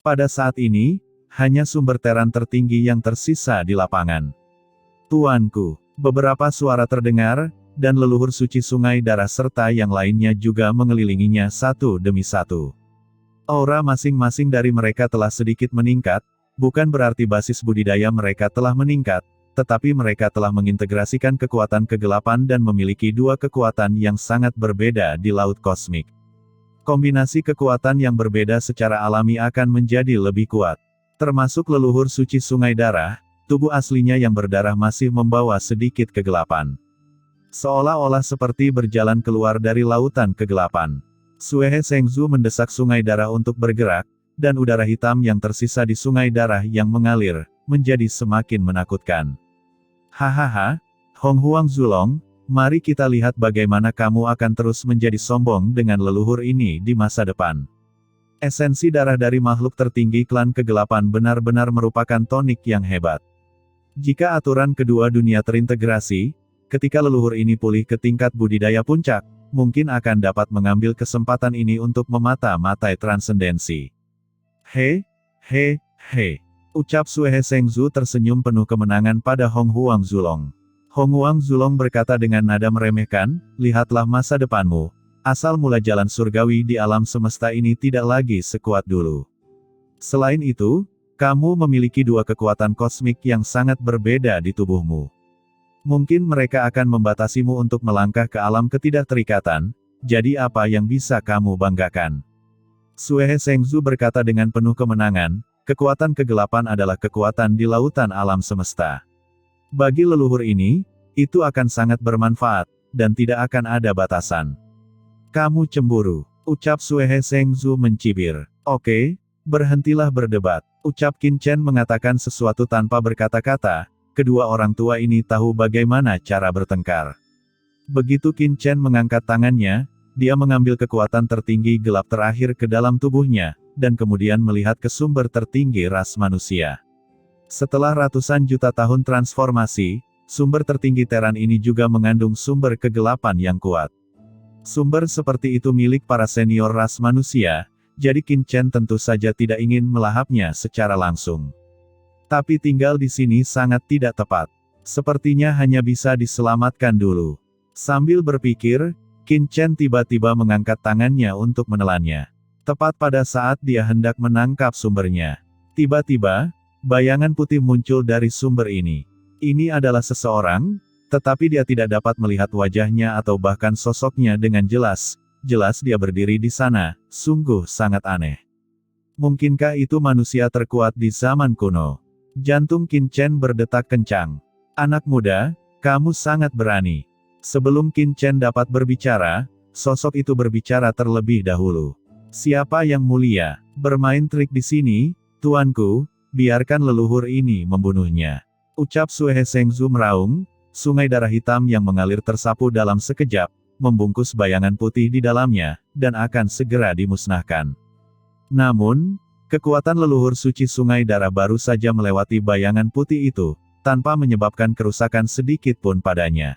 Pada saat ini, hanya sumber teran tertinggi yang tersisa di lapangan. Tuanku, beberapa suara terdengar, dan leluhur suci sungai darah serta yang lainnya juga mengelilinginya satu demi satu. Aura masing-masing dari mereka telah sedikit meningkat, bukan berarti basis budidaya mereka telah meningkat, tetapi mereka telah mengintegrasikan kekuatan kegelapan dan memiliki dua kekuatan yang sangat berbeda di laut kosmik. Kombinasi kekuatan yang berbeda secara alami akan menjadi lebih kuat. Termasuk leluhur suci sungai darah, tubuh aslinya yang berdarah masih membawa sedikit kegelapan. Seolah-olah seperti berjalan keluar dari lautan kegelapan. Suehe Sengzu mendesak sungai darah untuk bergerak, dan udara hitam yang tersisa di sungai darah yang mengalir, menjadi semakin menakutkan. Hahaha, Hong Huang Zulong, mari kita lihat bagaimana kamu akan terus menjadi sombong dengan leluhur ini di masa depan. Esensi darah dari makhluk tertinggi klan kegelapan benar-benar merupakan tonik yang hebat. Jika aturan kedua dunia terintegrasi, ketika leluhur ini pulih ke tingkat budidaya puncak, mungkin akan dapat mengambil kesempatan ini untuk memata-matai transendensi. He, ucap Suehe Sengzu tersenyum penuh kemenangan pada Hong Huang Zulong. Hong Huang Zulong berkata dengan nada meremehkan, lihatlah masa depanmu. Asal mula jalan surgawi di alam semesta ini tidak lagi sekuat dulu. Selain itu, kamu memiliki dua kekuatan kosmik yang sangat berbeda di tubuhmu. Mungkin mereka akan membatasimu untuk melangkah ke alam ketidakterikatan, jadi apa yang bisa kamu banggakan? Suehe Sengzu berkata dengan penuh kemenangan, kekuatan kegelapan adalah kekuatan di lautan alam semesta. Bagi leluhur ini, itu akan sangat bermanfaat, dan tidak akan ada batasan. Kamu cemburu, ucap Suehe Sengzu mencibir. Oke, berhentilah berdebat, ucap Qin Chen mengatakan sesuatu tanpa berkata-kata, kedua orang tua ini tahu bagaimana cara bertengkar. Begitu Qin Chen mengangkat tangannya, dia mengambil kekuatan tertinggi gelap terakhir ke dalam tubuhnya, dan kemudian melihat ke sumber tertinggi ras manusia. Setelah ratusan juta tahun transformasi, sumber tertinggi teran ini juga mengandung sumber kegelapan yang kuat. Sumber seperti itu milik para senior ras manusia, jadi Qin Chen tentu saja tidak ingin melahapnya secara langsung. Tapi tinggal di sini sangat tidak tepat. Sepertinya hanya bisa diselamatkan dulu. Sambil berpikir, Qin Chen tiba-tiba mengangkat tangannya untuk menelannya. Tepat pada saat dia hendak menangkap sumbernya. Tiba-tiba, bayangan putih muncul dari sumber ini. Ini adalah seseorang, tetapi dia tidak dapat melihat wajahnya atau bahkan sosoknya dengan jelas. Jelas dia berdiri di sana, sungguh sangat aneh. Mungkinkah itu manusia terkuat di zaman kuno? Jantung Qin Chen berdetak kencang. Anak muda, kamu sangat berani. Sebelum Qin Chen dapat berbicara, sosok itu berbicara terlebih dahulu. Siapa yang mulia? Bermain trik di sini, tuanku, biarkan leluhur ini membunuhnya. Ucap Suehe Sengzu meraung, sungai darah hitam yang mengalir tersapu dalam sekejap, membungkus bayangan putih di dalamnya, dan akan segera dimusnahkan. Namun, kekuatan leluhur suci sungai darah baru saja melewati bayangan putih itu, tanpa menyebabkan kerusakan sedikit pun padanya.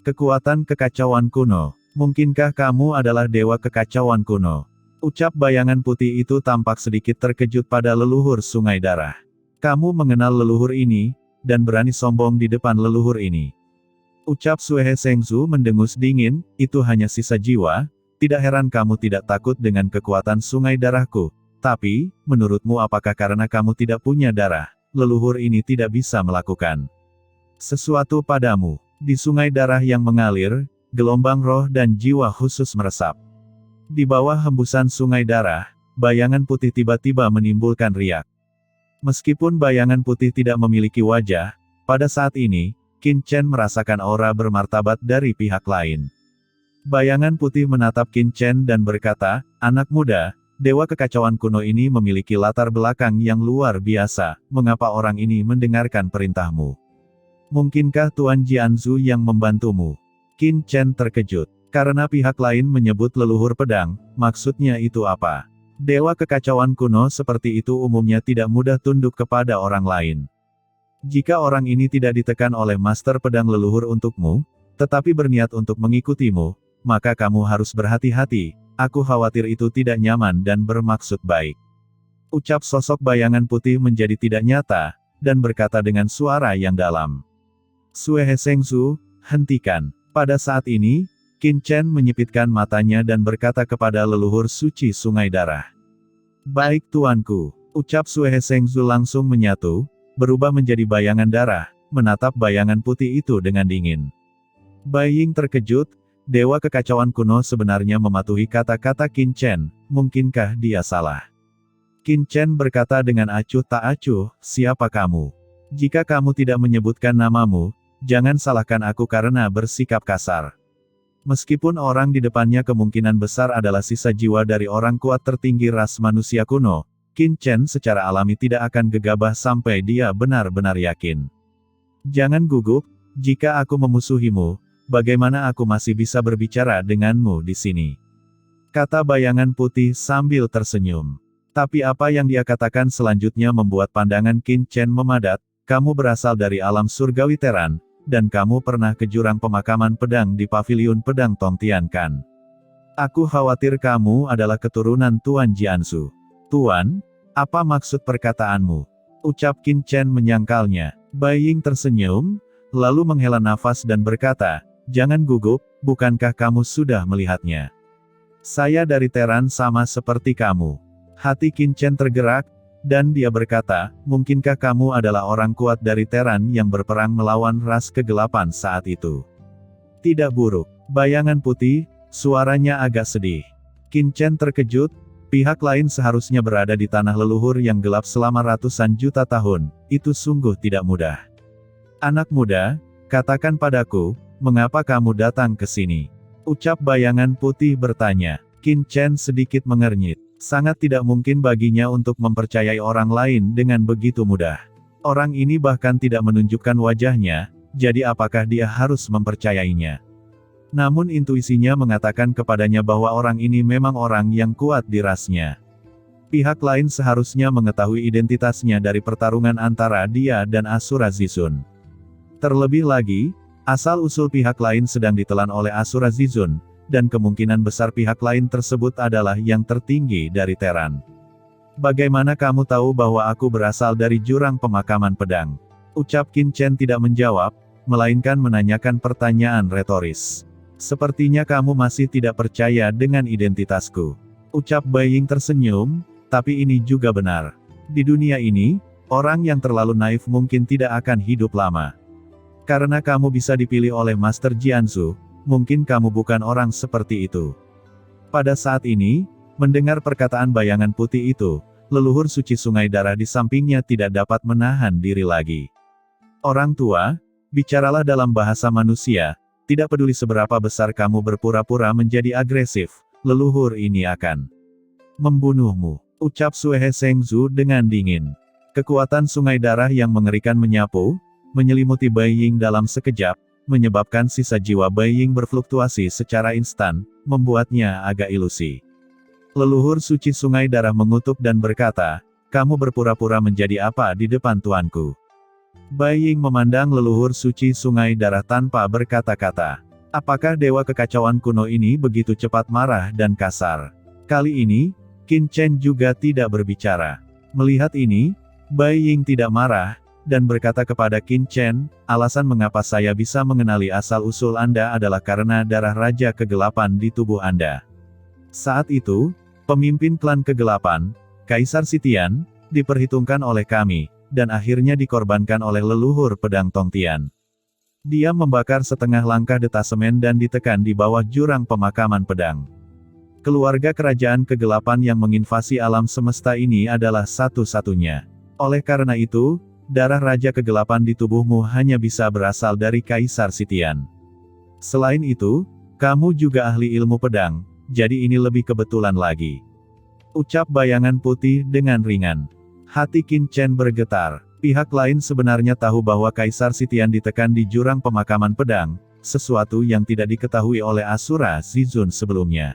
Kekuatan kekacauan kuno. Mungkinkah kamu adalah dewa kekacauan kuno? Ucap bayangan putih itu tampak sedikit terkejut pada leluhur sungai darah. Kamu mengenal leluhur ini, dan berani sombong di depan leluhur ini. Ucap Suehe Sengzu mendengus dingin, itu hanya sisa jiwa, tidak heran kamu tidak takut dengan kekuatan sungai darahku. Tapi, menurutmu apakah karena kamu tidak punya darah, leluhur ini tidak bisa melakukan sesuatu padamu? Di sungai darah yang mengalir, gelombang roh dan jiwa khusus meresap. Di bawah hembusan sungai darah, bayangan putih tiba-tiba menimbulkan riak. Meskipun bayangan putih tidak memiliki wajah, pada saat ini, Qin Chen merasakan aura bermartabat dari pihak lain. Bayangan putih menatap Qin Chen dan berkata, anak muda, dewa kekacauan kuno ini memiliki latar belakang yang luar biasa, mengapa orang ini mendengarkan perintahmu? Mungkinkah Tuan Jianzu yang membantumu? Qin Chen terkejut. Karena pihak lain menyebut leluhur pedang, maksudnya itu apa? Dewa kekacauan kuno seperti itu umumnya tidak mudah tunduk kepada orang lain. Jika orang ini tidak ditekan oleh master pedang leluhur untukmu, tetapi berniat untuk mengikutimu, maka kamu harus berhati-hati, aku khawatir itu tidak nyaman dan bermaksud baik. Ucap sosok bayangan putih menjadi tidak nyata, dan berkata dengan suara yang dalam. Sue Hesengzu, hentikan. Pada saat ini, Qin Chen menyipitkan matanya dan berkata kepada leluhur suci sungai darah. Baik tuanku. Ucap Sue Hesengzu langsung menyatu, berubah menjadi bayangan darah, menatap bayangan putih itu dengan dingin. Bai Ying terkejut, dewa kekacauan kuno sebenarnya mematuhi kata-kata Qin Chen, mungkinkah dia salah? Qin Chen berkata dengan acuh tak acuh, siapa kamu? Jika kamu tidak menyebutkan namamu, jangan salahkan aku karena bersikap kasar. Meskipun orang di depannya kemungkinan besar adalah sisa jiwa dari orang kuat tertinggi ras manusia kuno, Qin Chen secara alami tidak akan gegabah sampai dia benar-benar yakin. Jangan gugup, jika aku memusuhimu, bagaimana aku masih bisa berbicara denganmu di sini? Kata bayangan putih sambil tersenyum. Tapi apa yang dia katakan selanjutnya membuat pandangan Qin Chen memadat, kamu berasal dari alam surgawi Teran, dan kamu pernah ke jurang pemakaman pedang di paviliun pedang Tongtian kan? Aku khawatir kamu adalah keturunan Tuan Jianzu. Tuan, apa maksud perkataanmu? Ucap Qin Chen menyangkalnya. Bai Ying tersenyum, lalu menghela nafas dan berkata, jangan gugup, bukankah kamu sudah melihatnya? Saya dari Teran sama seperti kamu. Hati Qin Chen tergerak, dan dia berkata, mungkinkah kamu adalah orang kuat dari Teran yang berperang melawan ras kegelapan saat itu? Tidak buruk. Bayangan putih, suaranya agak sedih. Qin Chen terkejut, pihak lain seharusnya berada di tanah leluhur yang gelap selama ratusan juta tahun, itu sungguh tidak mudah. Anak muda, katakan padaku, mengapa kamu datang ke sini? Ucap bayangan putih bertanya. Qin Chen sedikit mengernyit. Sangat tidak mungkin baginya untuk mempercayai orang lain dengan begitu mudah. Orang ini bahkan tidak menunjukkan wajahnya, jadi apakah dia harus mempercayainya? Namun intuisinya mengatakan kepadanya bahwa orang ini memang orang yang kuat di rasnya. Pihak lain seharusnya mengetahui identitasnya dari pertarungan antara dia dan Asura Zizun. Terlebih lagi, asal-usul pihak lain sedang ditelan oleh Asura Zizun, dan kemungkinan besar pihak lain tersebut adalah yang tertinggi dari Teran. Bagaimana kamu tahu bahwa aku berasal dari jurang pemakaman pedang? Ucap Qin Chen tidak menjawab, melainkan menanyakan pertanyaan retoris. Sepertinya kamu masih tidak percaya dengan identitasku. Ucap Bai Ying tersenyum, tapi ini juga benar. Di dunia ini, orang yang terlalu naif mungkin tidak akan hidup lama. Karena kamu bisa dipilih oleh Master Jianzu, mungkin kamu bukan orang seperti itu. Pada saat ini, mendengar perkataan bayangan putih itu, leluhur suci sungai darah di sampingnya tidak dapat menahan diri lagi. Orang tua, bicaralah dalam bahasa manusia, tidak peduli seberapa besar kamu berpura-pura menjadi agresif, leluhur ini akan membunuhmu. Ucap Sue Hesengzu dengan dingin. Kekuatan sungai darah yang mengerikan menyapu, menyelimuti Bai Ying dalam sekejap, menyebabkan sisa jiwa Bai Ying berfluktuasi secara instan, membuatnya agak ilusi. Leluhur suci sungai darah mengutuk dan berkata, kamu berpura-pura menjadi apa di depan tuanku? Bai Ying memandang leluhur suci sungai darah tanpa berkata-kata. Apakah dewa kekacauan kuno ini begitu cepat marah dan kasar? Kali ini, Qin Chen juga tidak berbicara. Melihat ini, Bai Ying tidak marah, dan berkata kepada Qin Chen, alasan mengapa saya bisa mengenali asal-usul Anda adalah karena darah Raja Kegelapan di tubuh Anda. Saat itu, pemimpin klan kegelapan, Kaisar Sitian, diperhitungkan oleh kami, dan akhirnya dikorbankan oleh leluhur pedang Tongtian. Dia membakar setengah langkah detasemen dan ditekan di bawah jurang pemakaman pedang. Keluarga kerajaan kegelapan yang menginvasi alam semesta ini adalah satu-satunya. Oleh karena itu, darah Raja Kegelapan di tubuhmu hanya bisa berasal dari Kaisar Sitian. Selain itu, kamu juga ahli ilmu pedang, jadi ini lebih kebetulan lagi. Ucap bayangan putih dengan ringan. Hati Qin Chen bergetar. Pihak lain sebenarnya tahu bahwa Kaisar Sitian ditekan di jurang pemakaman pedang, sesuatu yang tidak diketahui oleh Asura Zizun sebelumnya.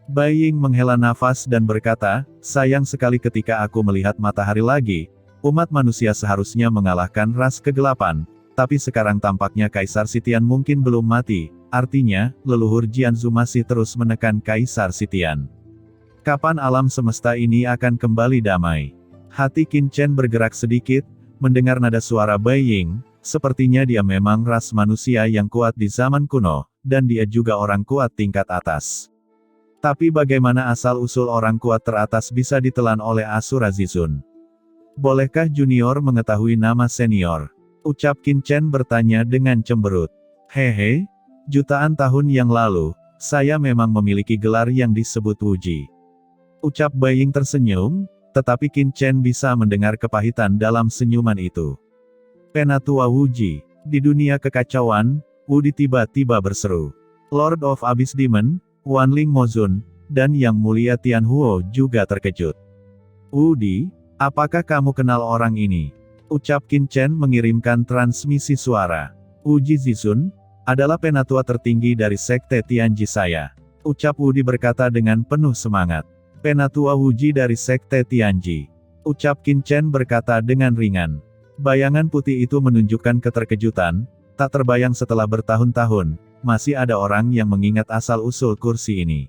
Bai Ying menghela nafas dan berkata, sayang sekali ketika aku melihat matahari lagi, umat manusia seharusnya mengalahkan ras kegelapan, tapi sekarang tampaknya Kaisar Sitian mungkin belum mati, artinya, leluhur Jianzu masih terus menekan Kaisar Sitian. Kapan alam semesta ini akan kembali damai? Hati Qin Chen bergerak sedikit, mendengar nada suara Bai Ying, sepertinya dia memang ras manusia yang kuat di zaman kuno, dan dia juga orang kuat tingkat atas. Tapi bagaimana asal-usul orang kuat teratas bisa ditelan oleh Asura Zizun? Bolehkah junior mengetahui nama senior? Ucap Qin Chen bertanya dengan cemberut. Hehe, jutaan tahun yang lalu, saya memang memiliki gelar yang disebut Wuji. Ucap Bai Ying tersenyum, tetapi Qin Chen bisa mendengar kepahitan dalam senyuman itu. Penatua Wuji, di dunia kekacauan, Wudi tiba-tiba berseru. Lord of Abyss Demon, Wanling Mozun, dan Yang Mulia Tianhuo juga terkejut. Wudi, apakah kamu kenal orang ini? Ucap Qin Chen mengirimkan transmisi suara. Wuji Zizun, adalah penatua tertinggi dari sekte Tianji saya. Ucap Wudi berkata dengan penuh semangat. Penatua Wuji dari sekte Tianji. Ucap Qin Chen berkata dengan ringan. Bayangan putih itu menunjukkan keterkejutan, tak terbayang setelah bertahun-tahun, masih ada orang yang mengingat asal-usul kursi ini.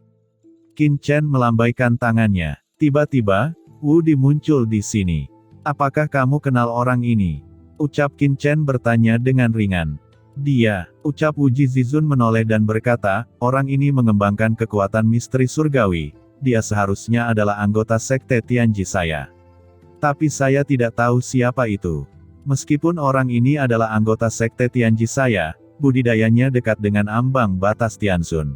Qin Chen melambaikan tangannya. Tiba-tiba, Wudi muncul di sini. Apakah kamu kenal orang ini? Ucap Qin Chen bertanya dengan ringan. Dia, ucap Wuji Zizun menoleh dan berkata, orang ini mengembangkan kekuatan misteri surgawi. Dia seharusnya adalah anggota sekte Tianji saya. Tapi saya tidak tahu siapa itu. Meskipun orang ini adalah anggota sekte Tianji saya, budidayanya dekat dengan ambang batas Tianzun.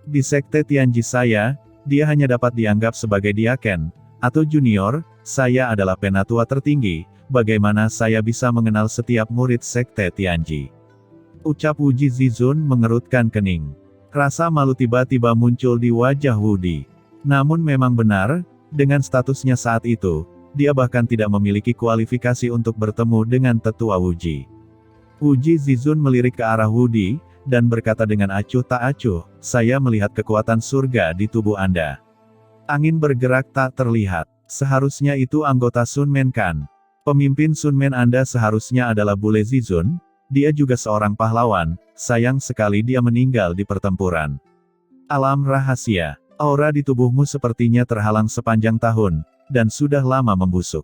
Di sekte Tianji saya, dia hanya dapat dianggap sebagai diaken, atau junior, saya adalah penatua tertinggi, bagaimana saya bisa mengenal setiap murid sekte Tianji? Ucap Wuji Zizun mengerutkan kening. Rasa malu tiba-tiba muncul di wajah Wudi. Namun memang benar, dengan statusnya saat itu, dia bahkan tidak memiliki kualifikasi untuk bertemu dengan tetua Wuji. Wuji Zizun melirik ke arah Wudi, dan berkata dengan acuh tak acuh, saya melihat kekuatan surga di tubuh Anda. Angin bergerak tak terlihat. Seharusnya itu anggota Sunmen kan? Pemimpin Sunmen Anda seharusnya adalah Bule Zizun, dia juga seorang pahlawan, sayang sekali dia meninggal di pertempuran. Alam rahasia. Aura di tubuhmu sepertinya terhalang sepanjang tahun, dan sudah lama membusuk.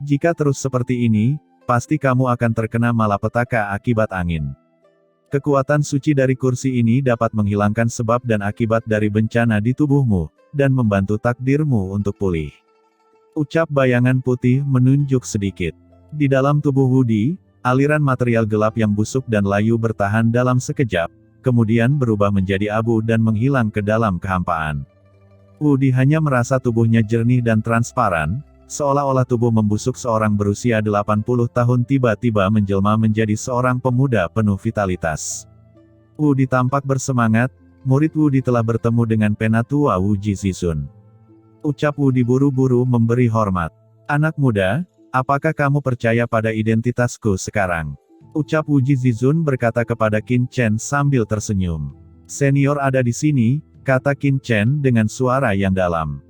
Jika terus seperti ini, pasti kamu akan terkena malapetaka akibat angin. Kekuatan suci dari kursi ini dapat menghilangkan sebab dan akibat dari bencana di tubuhmu, dan membantu takdirmu untuk pulih. Ucap bayangan putih menunjuk sedikit. Di dalam tubuh Wudi, aliran material gelap yang busuk dan layu bertahan dalam sekejap, kemudian berubah menjadi abu dan menghilang ke dalam kehampaan. Wudi hanya merasa tubuhnya jernih dan transparan, seolah-olah tubuh membusuk seorang berusia 80 tahun tiba-tiba menjelma menjadi seorang pemuda penuh vitalitas. Wudi tampak bersemangat, murid Wudi telah bertemu dengan penatua Wuji Zizun. Ucap Wudi buru-buru memberi hormat. Anak muda, apakah kamu percaya pada identitasku sekarang? Ucap Wuji Zizun berkata kepada Qin Chen sambil tersenyum. Senior ada di sini, kata Qin Chen dengan suara yang dalam.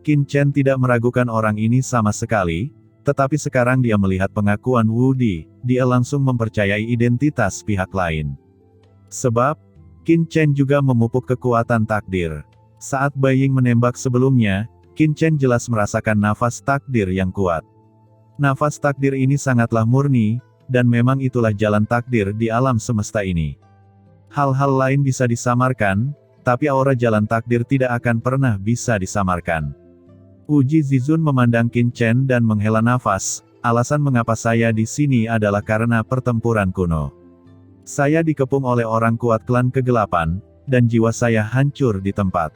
Qin Chen tidak meragukan orang ini sama sekali, tetapi sekarang dia melihat pengakuan Wudi, dia langsung mempercayai identitas pihak lain. Sebab, Qin Chen juga memupuk kekuatan takdir. Saat Bai Ying menembak sebelumnya, Qin Chen jelas merasakan nafas takdir yang kuat. Nafas takdir ini sangatlah murni, dan memang itulah jalan takdir di alam semesta ini. Hal-hal lain bisa disamarkan, tapi aura jalan takdir tidak akan pernah bisa disamarkan. Wuji Zizun memandang Qin Chen dan menghela nafas, alasan mengapa saya di sini adalah karena pertempuran kuno. Saya dikepung oleh orang kuat klan kegelapan, dan jiwa saya hancur di tempat.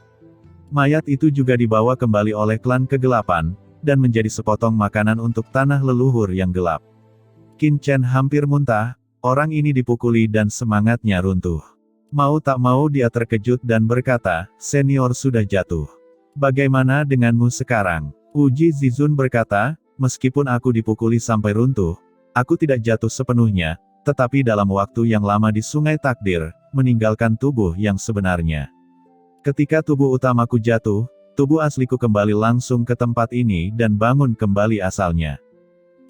Mayat itu juga dibawa kembali oleh klan kegelapan, dan menjadi sepotong makanan untuk tanah leluhur yang gelap. Qin Chen hampir muntah, orang ini dipukuli dan semangatnya runtuh. Mau tak mau dia terkejut dan berkata, senior sudah jatuh. Bagaimana denganmu sekarang? Wuji Zizun berkata, meskipun aku dipukuli sampai runtuh, aku tidak jatuh sepenuhnya, tetapi dalam waktu yang lama di sungai takdir, meninggalkan tubuh yang sebenarnya. Ketika tubuh utamaku jatuh, tubuh asliku kembali langsung ke tempat ini dan bangun kembali asalnya.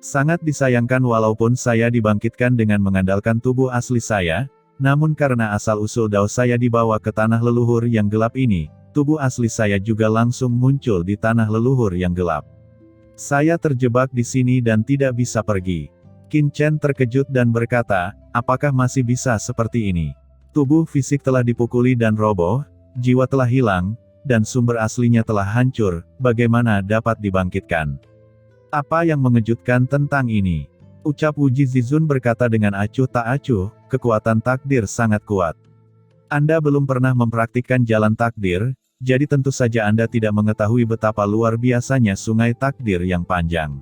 Sangat disayangkan walaupun saya dibangkitkan dengan mengandalkan tubuh asli saya, namun karena asal-usul dao saya dibawa ke tanah leluhur yang gelap ini, tubuh asli saya juga langsung muncul di tanah leluhur yang gelap. Saya terjebak di sini dan tidak bisa pergi. Qin Chen terkejut dan berkata, apakah masih bisa seperti ini? Tubuh fisik telah dipukuli dan roboh, jiwa telah hilang, dan sumber aslinya telah hancur, bagaimana dapat dibangkitkan? Apa yang mengejutkan tentang ini? Ucap Wu Jizizun berkata dengan acuh tak acuh, kekuatan takdir sangat kuat. Anda belum pernah mempraktikkan jalan takdir, jadi tentu saja Anda tidak mengetahui betapa luar biasanya sungai takdir yang panjang.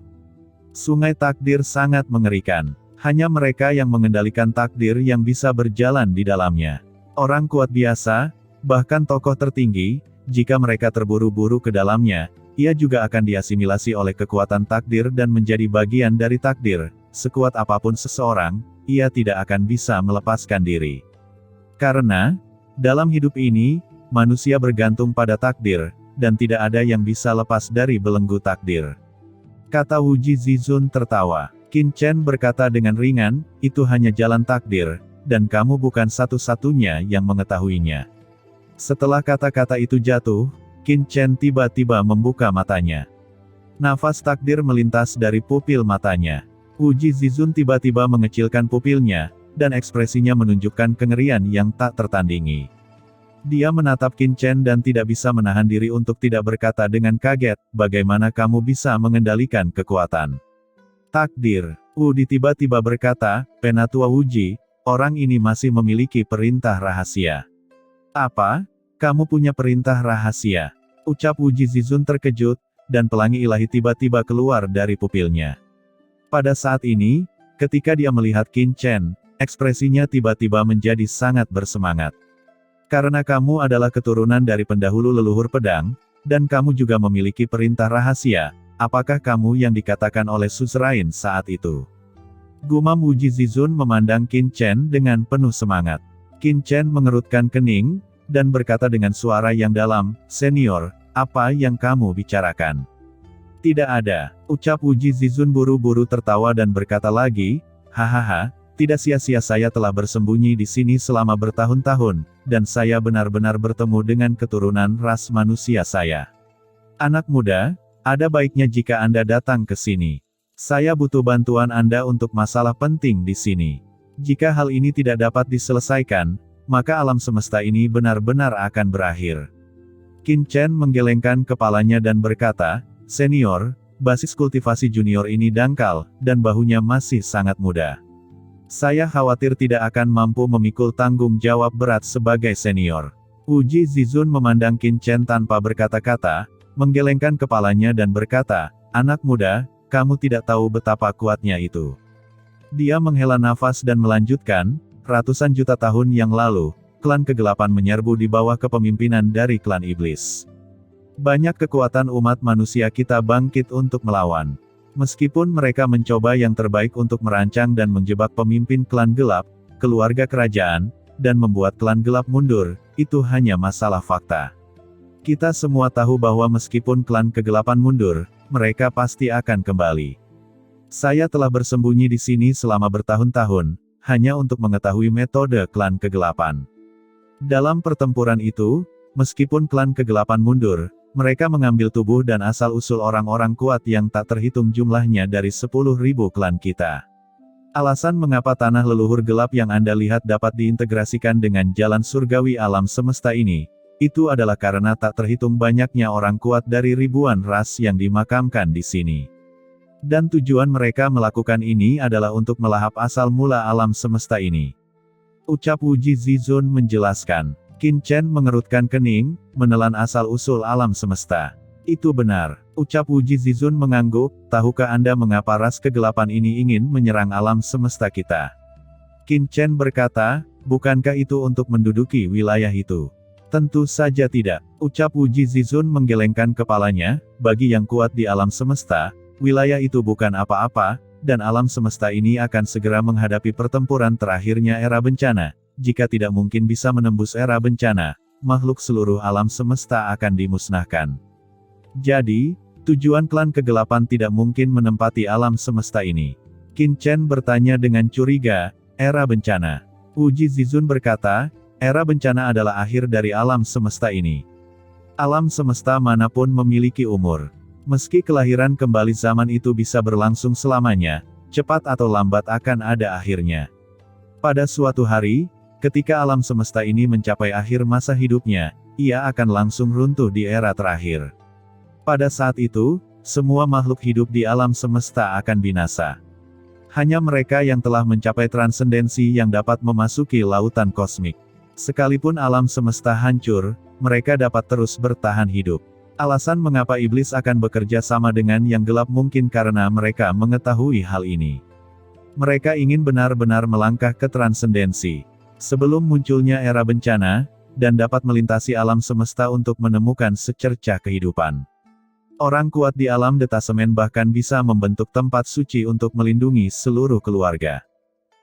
Sungai takdir sangat mengerikan. Hanya mereka yang mengendalikan takdir yang bisa berjalan di dalamnya. Orang kuat biasa, bahkan tokoh tertinggi, jika mereka terburu-buru ke dalamnya, ia juga akan diasimilasi oleh kekuatan takdir dan menjadi bagian dari takdir. Sekuat apapun seseorang, ia tidak akan bisa melepaskan diri. Karena, dalam hidup ini, manusia bergantung pada takdir, dan tidak ada yang bisa lepas dari belenggu takdir. Kata Wu Jizizun tertawa. Qin Chen berkata dengan ringan, itu hanya jalan takdir, dan kamu bukan satu-satunya yang mengetahuinya. Setelah kata-kata itu jatuh, Qin Chen tiba-tiba membuka matanya. Nafas takdir melintas dari pupil matanya. Wu Jizizun tiba-tiba mengecilkan pupilnya, dan ekspresinya menunjukkan kengerian yang tak tertandingi. Dia menatap Qin Chen dan tidak bisa menahan diri untuk tidak berkata dengan kaget, bagaimana kamu bisa mengendalikan kekuatan takdir? Wu Di tiba-tiba berkata, Penatua Wuji, orang ini masih memiliki perintah rahasia. Apa? Kamu punya perintah rahasia? Ucap Wu Jizizun terkejut, dan pelangi ilahi tiba-tiba keluar dari pupilnya. Pada saat ini, ketika dia melihat Qin Chen, ekspresinya tiba-tiba menjadi sangat bersemangat. Karena kamu adalah keturunan dari pendahulu leluhur pedang, dan kamu juga memiliki perintah rahasia, apakah kamu yang dikatakan oleh suzerain saat itu? Gumam Wu Jizizun memandang Qin Chen dengan penuh semangat. Qin Chen mengerutkan kening, dan berkata dengan suara yang dalam, senior, apa yang kamu bicarakan? Tidak ada, ucap Wu Jizizun buru-buru tertawa dan berkata lagi, hahaha, tidak sia-sia saya telah bersembunyi di sini selama bertahun-tahun, dan saya benar-benar bertemu dengan keturunan ras manusia saya. Anak muda, ada baiknya jika Anda datang ke sini. Saya butuh bantuan Anda untuk masalah penting di sini. Jika hal ini tidak dapat diselesaikan, maka alam semesta ini benar-benar akan berakhir. Qin Chen menggelengkan kepalanya dan berkata, senior, basis kultivasi junior ini dangkal, dan bahunya masih sangat muda. Saya khawatir tidak akan mampu memikul tanggung jawab berat sebagai senior. Wu Jizizun memandang Qin Chen tanpa berkata-kata, menggelengkan kepalanya dan berkata, anak muda, kamu tidak tahu betapa kuatnya itu. Dia menghela nafas dan melanjutkan, ratusan juta tahun yang lalu, klan kegelapan menyerbu di bawah kepemimpinan dari klan iblis. Banyak kekuatan umat manusia kita bangkit untuk melawan. Meskipun mereka mencoba yang terbaik untuk merancang dan menjebak pemimpin klan gelap, keluarga kerajaan, dan membuat klan gelap mundur, itu hanya masalah fakta. Kita semua tahu bahwa meskipun klan kegelapan mundur, mereka pasti akan kembali. Saya telah bersembunyi di sini selama bertahun-tahun, hanya untuk mengetahui metode klan kegelapan. Dalam pertempuran itu, meskipun klan kegelapan mundur, mereka mengambil tubuh dan asal-usul orang-orang kuat yang tak terhitung jumlahnya dari 10.000 klan kita. Alasan mengapa tanah leluhur gelap yang Anda lihat dapat diintegrasikan dengan jalan surgawi alam semesta ini, itu adalah karena tak terhitung banyaknya orang kuat dari ribuan ras yang dimakamkan di sini. Dan tujuan mereka melakukan ini adalah untuk melahap asal mula alam semesta ini. Ucap Wu Jizizun menjelaskan. Qin Chen mengerutkan kening, menelan asal-usul alam semesta. Itu benar, ucap Wu Jizizun mengangguk, tahukah Anda mengapa ras kegelapan ini ingin menyerang alam semesta kita? Qin Chen berkata, bukankah itu untuk menduduki wilayah itu? Tentu saja tidak, ucap Wu Jizizun menggelengkan kepalanya, bagi yang kuat di alam semesta, wilayah itu bukan apa-apa, dan alam semesta ini akan segera menghadapi pertempuran terakhirnya era bencana. Jika tidak mungkin bisa menembus era bencana, makhluk seluruh alam semesta akan dimusnahkan. Jadi, tujuan klan kegelapan tidak mungkin menempati alam semesta ini. Qin Chen bertanya dengan curiga, era bencana. Wu Jizizun berkata, era bencana adalah akhir dari alam semesta ini. Alam semesta manapun memiliki umur. Meski kelahiran kembali zaman itu bisa berlangsung selamanya, cepat atau lambat akan ada akhirnya. Pada suatu hari, ketika alam semesta ini mencapai akhir masa hidupnya, ia akan langsung runtuh di era terakhir. Pada saat itu, semua makhluk hidup di alam semesta akan binasa. Hanya mereka yang telah mencapai transendensi yang dapat memasuki lautan kosmik. Sekalipun alam semesta hancur, mereka dapat terus bertahan hidup. Alasan mengapa iblis akan bekerja sama dengan yang gelap mungkin karena mereka mengetahui hal ini. Mereka ingin benar-benar melangkah ke transendensi sebelum munculnya era bencana, dan dapat melintasi alam semesta untuk menemukan secercah kehidupan. Orang kuat di alam detasemen bahkan bisa membentuk tempat suci untuk melindungi seluruh keluarga.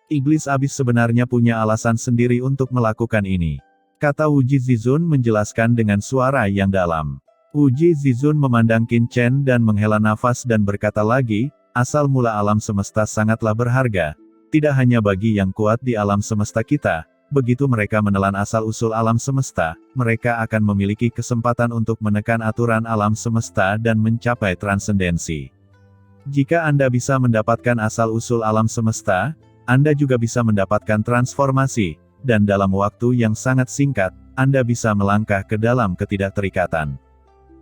Iblis abis sebenarnya punya alasan sendiri untuk melakukan ini. Kata Wuji Zizun menjelaskan dengan suara yang dalam. Wuji Zizun memandang Qin Chen dan menghela nafas dan berkata lagi, asal mula alam semesta sangatlah berharga, tidak hanya bagi yang kuat di alam semesta kita, begitu mereka menelan asal-usul alam semesta, mereka akan memiliki kesempatan untuk menekan aturan alam semesta dan mencapai transendensi. Jika Anda bisa mendapatkan asal-usul alam semesta, Anda juga bisa mendapatkan transformasi, dan dalam waktu yang sangat singkat, Anda bisa melangkah ke dalam ketidakterikatan.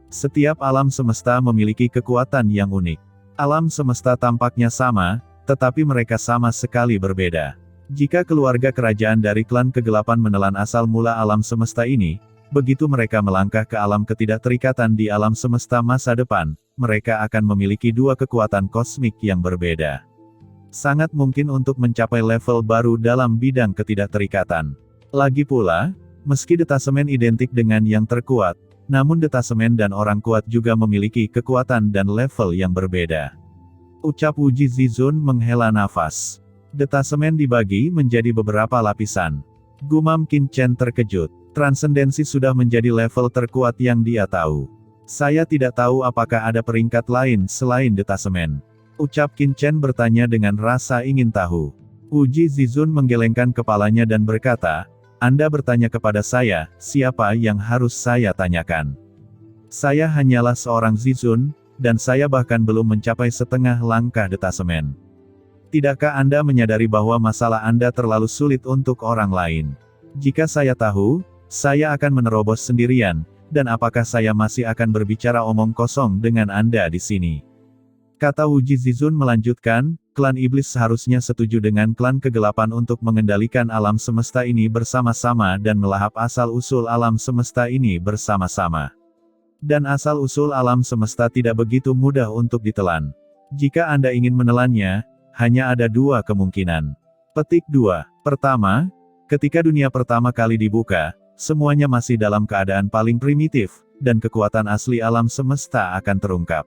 Setiap alam semesta memiliki kekuatan yang unik. Alam semesta tampaknya sama, tetapi mereka sama sekali berbeda. Jika keluarga kerajaan dari klan kegelapan menelan asal mula alam semesta ini, begitu mereka melangkah ke alam ketidakterikatan di alam semesta masa depan, mereka akan memiliki dua kekuatan kosmik yang berbeda. Sangat mungkin untuk mencapai level baru dalam bidang ketidakterikatan. Lagi pula, meski detasemen identik dengan yang terkuat, namun detasemen dan orang kuat juga memiliki kekuatan dan level yang berbeda. Ucap Wuji Zizun menghela nafas. Detasemen dibagi menjadi beberapa lapisan. Gumam Qin Chen terkejut. Transendensi sudah menjadi level terkuat yang dia tahu. Saya tidak tahu apakah ada peringkat lain selain detasemen. Ucap Qin Chen bertanya dengan rasa ingin tahu. Wuji Zizun menggelengkan kepalanya dan berkata, Anda bertanya kepada saya, siapa yang harus saya tanyakan? Saya hanyalah seorang Zizun, dan saya bahkan belum mencapai setengah langkah detasemen. Tidakkah Anda menyadari bahwa masalah Anda terlalu sulit untuk orang lain? Jika saya tahu, saya akan menerobos sendirian, dan apakah saya masih akan berbicara omong kosong dengan Anda di sini? Kata Wuji Zizun melanjutkan, klan iblis seharusnya setuju dengan klan kegelapan untuk mengendalikan alam semesta ini bersama-sama dan melahap asal-usul alam semesta ini bersama-sama. Dan asal-usul alam semesta tidak begitu mudah untuk ditelan. Jika Anda ingin menelannya, hanya ada dua kemungkinan. Petik 2. Pertama, ketika dunia pertama kali dibuka, semuanya masih dalam keadaan paling primitif, dan kekuatan asli alam semesta akan terungkap.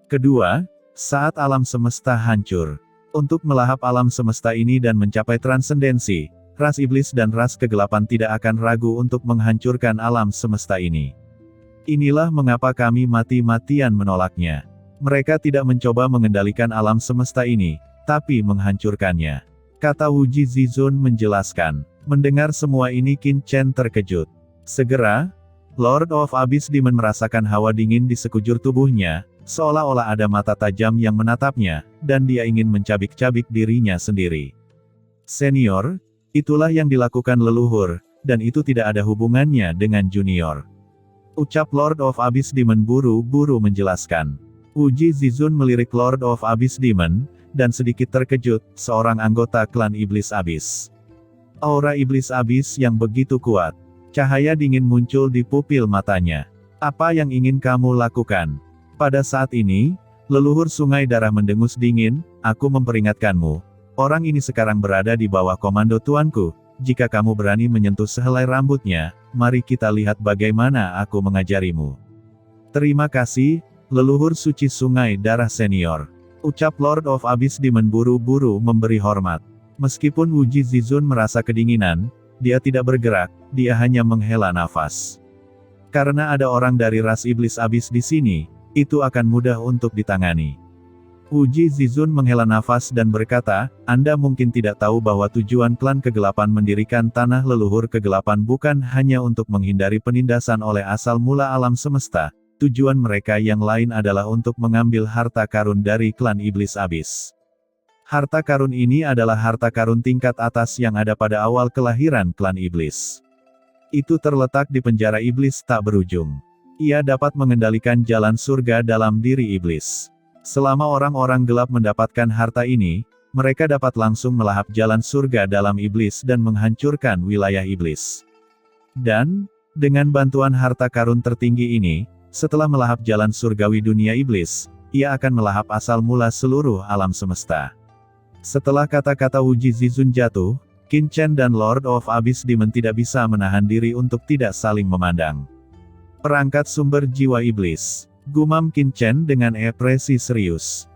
Kedua, saat alam semesta hancur. Untuk melahap alam semesta ini dan mencapai transendensi, ras iblis dan ras kegelapan tidak akan ragu untuk menghancurkan alam semesta ini. Inilah mengapa kami mati-matian menolaknya. Mereka tidak mencoba mengendalikan alam semesta ini, tapi menghancurkannya. Kata Wuji Zizun menjelaskan. Mendengar semua ini Qin Chen terkejut. Segera, Lord of Abyss Demon merasakan hawa dingin di sekujur tubuhnya, seolah-olah ada mata tajam yang menatapnya, dan dia ingin mencabik-cabik dirinya sendiri. Senior, itulah yang dilakukan leluhur, dan itu tidak ada hubungannya dengan junior. Ucap Lord of Abyss Demon buru-buru menjelaskan. Wuji Zizun melirik Lord of Abyss Demon, dan sedikit terkejut, seorang anggota klan Iblis Abyss. Aura Iblis Abyss yang begitu kuat. Cahaya dingin muncul di pupil matanya. Apa yang ingin kamu lakukan? Pada saat ini, leluhur sungai darah mendengus dingin, aku memperingatkanmu. Orang ini sekarang berada di bawah komando tuanku. Jika kamu berani menyentuh sehelai rambutnya, mari kita lihat bagaimana aku mengajarimu. Terima kasih, leluhur suci sungai darah senior. Ucap Lord of Abyss Demon buru-buru memberi hormat. Meskipun Wuji Zizun merasa kedinginan, dia tidak bergerak, dia hanya menghela nafas. Karena ada orang dari ras iblis abis di sini, itu akan mudah untuk ditangani. Uji Zizun menghela nafas dan berkata, Anda mungkin tidak tahu bahwa tujuan klan kegelapan mendirikan tanah leluhur kegelapan bukan hanya untuk menghindari penindasan oleh asal mula alam semesta. Tujuan mereka yang lain adalah untuk mengambil harta karun dari klan iblis abis. Harta karun ini adalah harta karun tingkat atas yang ada pada awal kelahiran klan iblis. Itu terletak di penjara iblis tak berujung. Ia dapat mengendalikan jalan surga dalam diri iblis. Selama orang-orang gelap mendapatkan harta ini, mereka dapat langsung melahap jalan surga dalam iblis dan menghancurkan wilayah iblis. Dan, dengan bantuan harta karun tertinggi ini, setelah melahap jalan surgawi dunia iblis, ia akan melahap asal mula seluruh alam semesta. Setelah kata-kata Uji Zizun jatuh, Qin Chen dan Lord of Abyss Demon tidak bisa menahan diri untuk tidak saling memandang. Perangkat sumber jiwa iblis. Gumam Qin Chen dengan ekspresi serius.